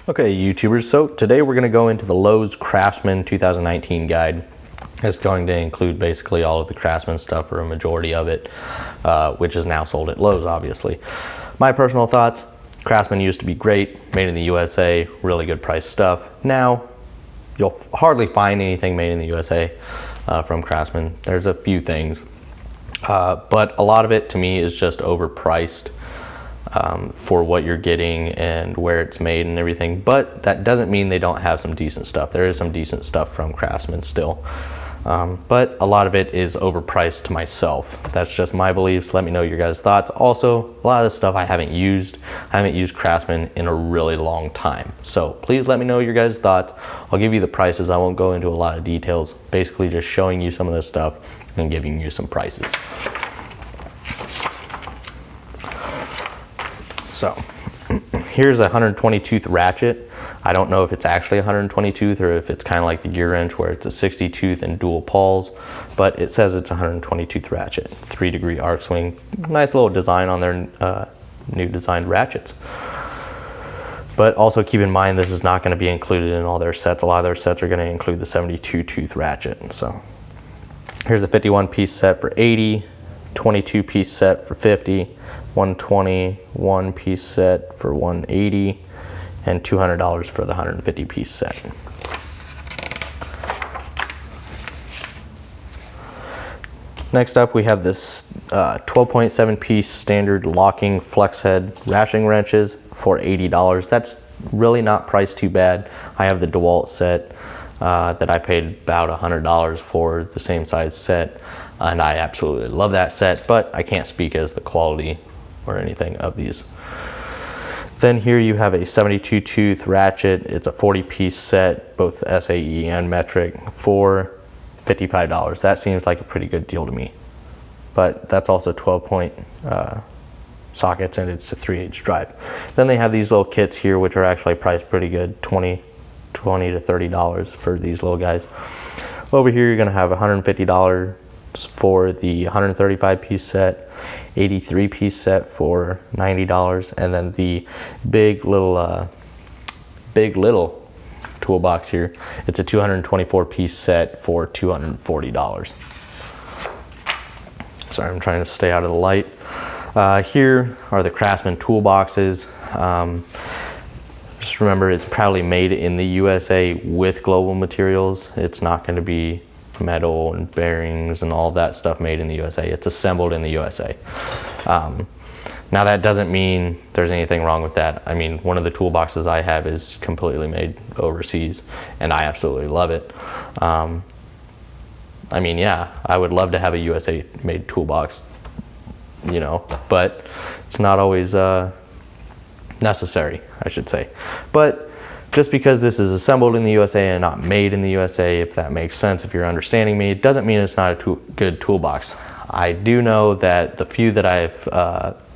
Okay, YouTubers, so today we're going to go into the Lowe's Craftsman 2019 guide. It's going to include basically all of the Craftsman stuff, or a majority of it, which is now sold at Lowe's, obviously. My personal thoughts: Craftsman used to be great, made in the USA, really good price stuff. Now, you'll hardly find anything made in the USA from Craftsman. There's a few things, but a lot of it to me is just overpriced for what you're getting and where it's made and everything. But that doesn't mean they don't have some decent stuff. There is some decent stuff from Craftsman still, but a lot of it is overpriced to myself. That's just my beliefs. Let me know your guys' thoughts. Also, a lot of the stuff I haven't used Craftsman in a really long time, so please let me know your guys' thoughts. I'll give you the prices. I won't go into a lot of details, basically just showing you some of this stuff and giving you some prices. So here's a 120 tooth ratchet. I don't know if it's actually 120 tooth or if it's kind of like the gear wrench where it's a 60 tooth and dual pawls, but it says it's a 120 tooth ratchet, 3-degree arc swing. Nice little design on their new designed ratchets. But also keep in mind, this is not going to be included in all their sets. A lot of their sets are going to include the 72 tooth ratchet. So here's a 51 piece set for 80, 22 piece set for 50, 121 piece set for 180, and $200 for the 150 piece set. Next up, we have this 12.7 piece standard locking flex head ratcheting wrenches for $80. That's really not priced too bad. I have the DeWalt set that I paid about $100 for, the same size set, and I absolutely love that set, but I can't speak as the quality or anything of these. Then here you have a 72 tooth ratchet. It's a 40 piece set, both SAE and metric, for $55. That seems like a pretty good deal to me, but that's also 12-point sockets, and it's a 3/8 drive. Then they have these little kits here, which are actually priced pretty good, $20 to $30 for these little guys. Over here you're going to have $150 for the 135 piece set, 83 piece set for $90, and then the big little toolbox here, it's a 224 piece set for $240. Sorry, I'm trying to stay out of the light. Here are the Craftsman toolboxes. Just remember, it's proudly made in the USA with global materials. It's not going to be metal and bearings and all that stuff made in the USA. It's assembled in the USA. Now that doesn't mean there's anything wrong with that. I mean, one of the toolboxes I have is completely made overseas, and I absolutely love it. I mean, yeah, I would love to have a USA made toolbox, you know, but it's not always necessary, I should say. But just because this is assembled in the USA and not made in the USA, if that makes sense, if you're understanding me, it doesn't mean it's not a good toolbox. I do know that the few that I've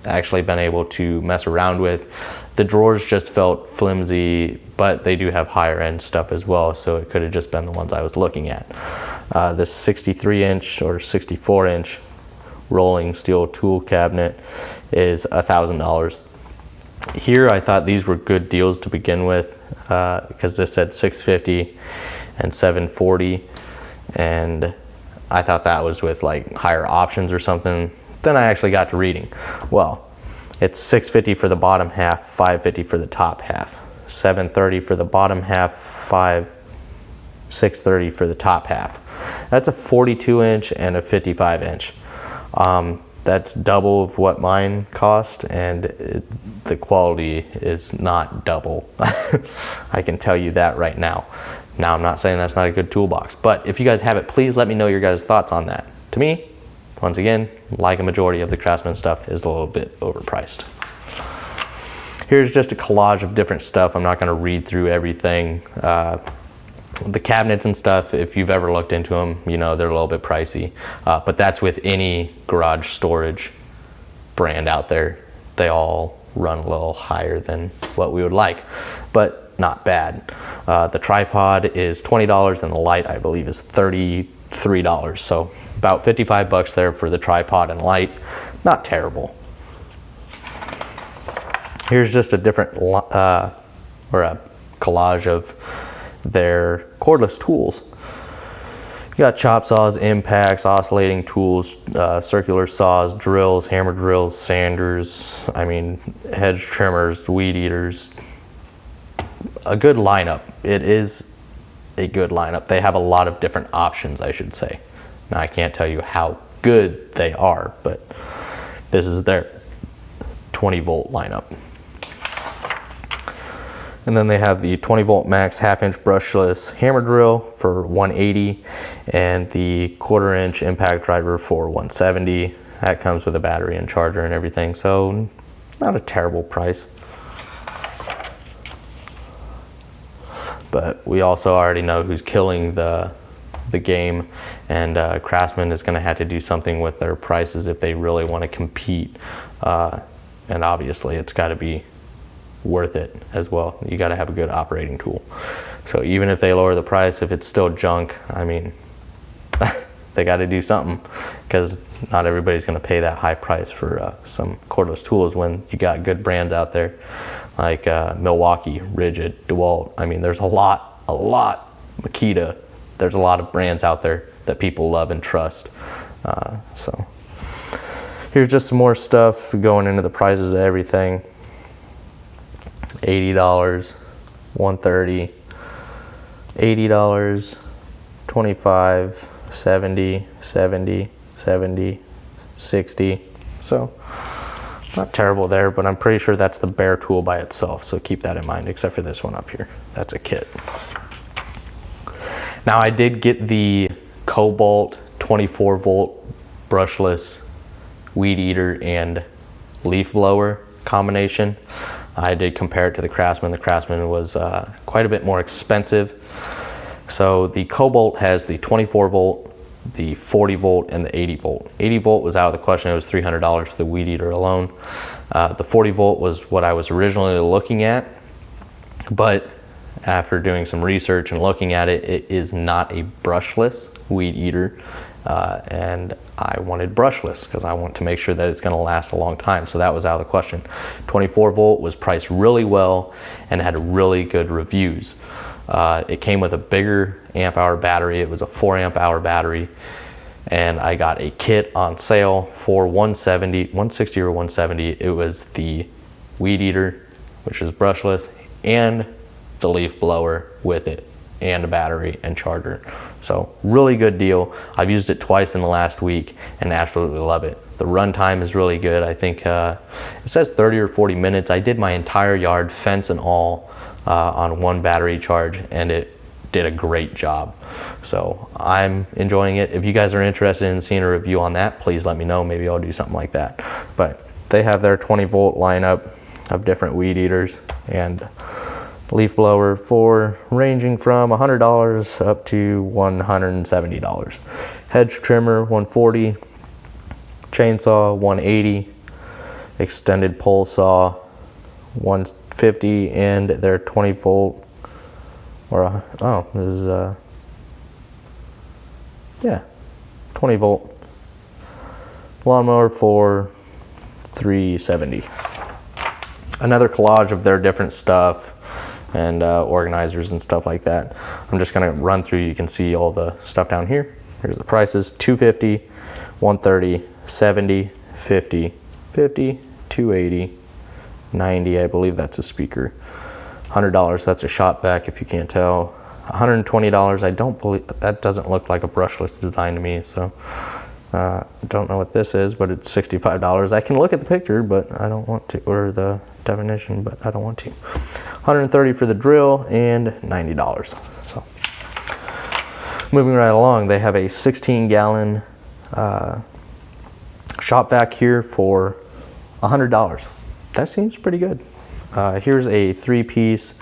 actually been able to mess around with, the drawers just felt flimsy, but they do have higher end stuff as well, so it could have just been the ones I was looking at. This 63-inch or 64-inch rolling steel tool cabinet is $1,000. Here I thought these were good deals to begin with, because this said $650 and $740, and I thought that was with like higher options or something. Then I actually got to reading. Well, it's $650 for the bottom half, $550 for the top half, $730 for the bottom half, $630 for the top half. That's a 42-inch and a 55-inch. That's double of what mine cost, and the quality is not double. I can tell you that right now. Now, I'm not saying that's not a good toolbox, but if you guys have it, please let me know your guys' thoughts on that. To me, once again, like a majority of the Craftsman stuff, is a little bit overpriced. Here's just a collage of different stuff. I'm not going to read through everything. The cabinets and stuff, if you've ever looked into them, you know they're a little bit pricey, but that's with any garage storage brand out there. They all run a little higher than what we would like, but not bad. The tripod is $20, and the light, I believe, is $33, so about 55 bucks there for the tripod and light. Not terrible. Here's just a different or a collage of their cordless tools. You got chop saws, impacts, oscillating tools, circular saws, drills, hammer drills, sanders, I mean, hedge trimmers, weed eaters. A good lineup. It is a good lineup. They have a lot of different options, I should say. Now, I can't tell you how good they are, but this is their 20 volt lineup. And then they have the 20 volt max half-inch brushless hammer drill for $180 and the 1/4 inch impact driver for $170. That comes with a battery and charger and everything, so not a terrible price. But we also already know who's killing the game, and Craftsman is going to have to do something with their prices if they really want to compete. And obviously it's got to be worth it as well. You got to have a good operating tool. So even if they lower the price, if it's still junk, I mean, they got to do something, because not everybody's going to pay that high price for some cordless tools when you got good brands out there like Milwaukee, Rigid, DeWalt. I mean, there's a lot, Makita. There's a lot of brands out there that people love and trust. So here's just some more stuff going into the prices of everything. $80, $130, $80, $25, $70, $70, $70, $60. So not terrible there, but I'm pretty sure that's the bare tool by itself, so keep that in mind, except for this one up here. That's a kit. Now, I did get the Cobalt 24 volt brushless weed eater and leaf blower combination. I did compare it to the Craftsman. The Craftsman was quite a bit more expensive. So the Cobalt has the 24 volt, the 40 volt, and the 80 volt. 80 volt was out of the question. It was $300 for the weed eater alone. The 40 volt was what I was originally looking at, but after doing some research and looking at it, it is not a brushless weed eater. And I wanted brushless because I want to make sure that it's going to last a long time. So that was out of the question. 24 volt was priced really well and had really good reviews. It came with a bigger amp hour battery. It was a 4 amp hour battery, and I got a kit on sale for $160 or $170. It was the weed eater, which is brushless, and the leaf blower with it, and a battery and charger. So really good deal. I've used it twice in the last week and absolutely love it. The runtime is really good. I think it says 30 or 40 minutes. I did my entire yard, fence and all, on one battery charge, and it did a great job. So I'm enjoying it. If you guys are interested in seeing a review on that, please let me know. Maybe I'll do something like that. But they have their 20 volt lineup of different weed eaters and leaf blower for ranging from $100 up to $170. Hedge trimmer $140, chainsaw $180, extended pole saw $150, and their 20 volt, or this is 20 volt lawnmower for $370. Another collage of their different stuff and organizers and stuff like that. I'm just gonna run through. You can see all the stuff down here. Here's the prices: $250, $130, $70, $50, $50, $280, $90. I believe that's a speaker. $100. That's a shop vac, if you can't tell. $120. I don't believe that doesn't look like a brushless design to me. So don't know what this is, but it's $65. I can look at the picture, but I don't want to, or the definition, but I don't want to. $130 for the drill and $90. So moving right along, they have a 16-gallon shop vac here for $100. That seems pretty good. Here's a 3-piece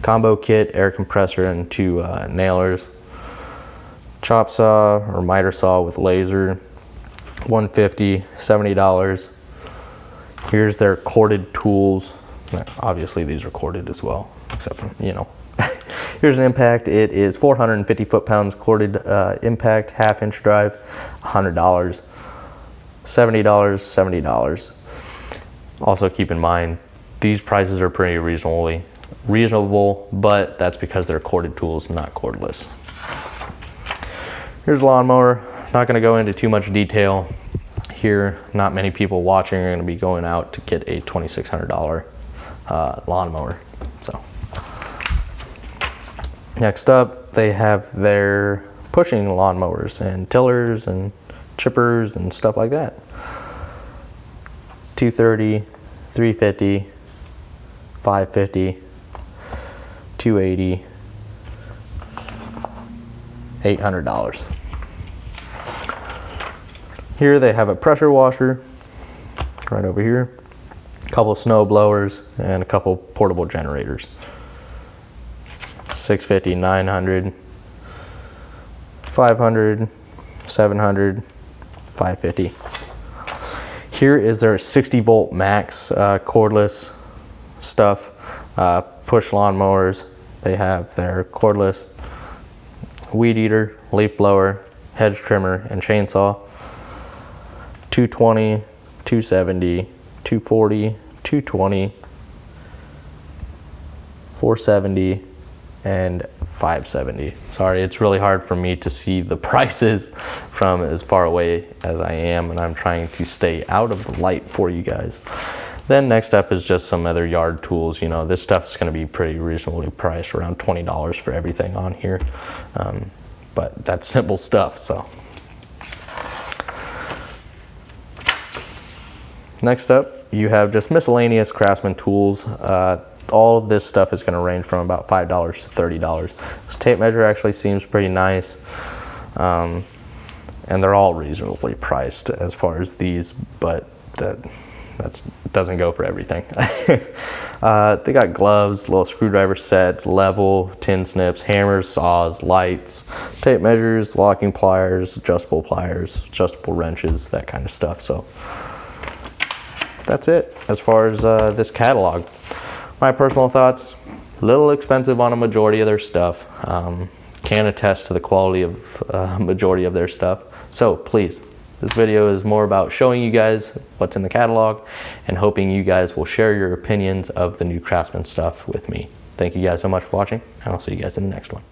combo kit, air compressor and 2 nailers. Chop saw or miter saw with laser, $150, $70. Here's their corded tools. Obviously these are corded as well, except for, you know. Here's an impact. It is 450 foot-pounds corded impact, half-inch drive, $100. $70, $70. Also keep in mind, these prices are pretty reasonably reasonable, but that's because they're corded tools, not cordless. Here's a lawnmower. Not going to go into too much detail here. Not many people watching are going to be going out to get a $2,600 lawnmower. So next up, they have their pushing lawnmowers and tillers and chippers and stuff like that. 230, 350, 550, 280, $800. Here they have a pressure washer right over here, a couple snow blowers, and a couple portable generators. 650, 900, 500, 700, 550. Here is their 60 volt max cordless stuff, push lawnmowers. They have their cordless weed eater, leaf blower, hedge trimmer, and chainsaw. 220, 270, 240, 220, 470, and 570. Sorry, it's really hard for me to see the prices from as far away as I am, and I'm trying to stay out of the light for you guys. Then next up is just some other yard tools. You know, this stuff's going to be pretty reasonably priced, around $20 for everything on here. But that's simple stuff, so. Next up, you have just miscellaneous Craftsman tools. All of this stuff is going to range from about $5 to $30. This tape measure actually seems pretty nice. And they're all reasonably priced as far as these, but that doesn't go for everything. They got gloves, little screwdriver sets, level, tin snips, hammers, saws, lights, tape measures, locking pliers, adjustable wrenches, that kind of stuff. So that's it as far as this catalog. My personal thoughts, a little expensive on a majority of their stuff. Can attest to the quality of majority of their stuff. So please, this video is more about showing you guys what's in the catalog and hoping you guys will share your opinions of the new Craftsman stuff with me. Thank you guys so much for watching, and I'll see you guys in the next one.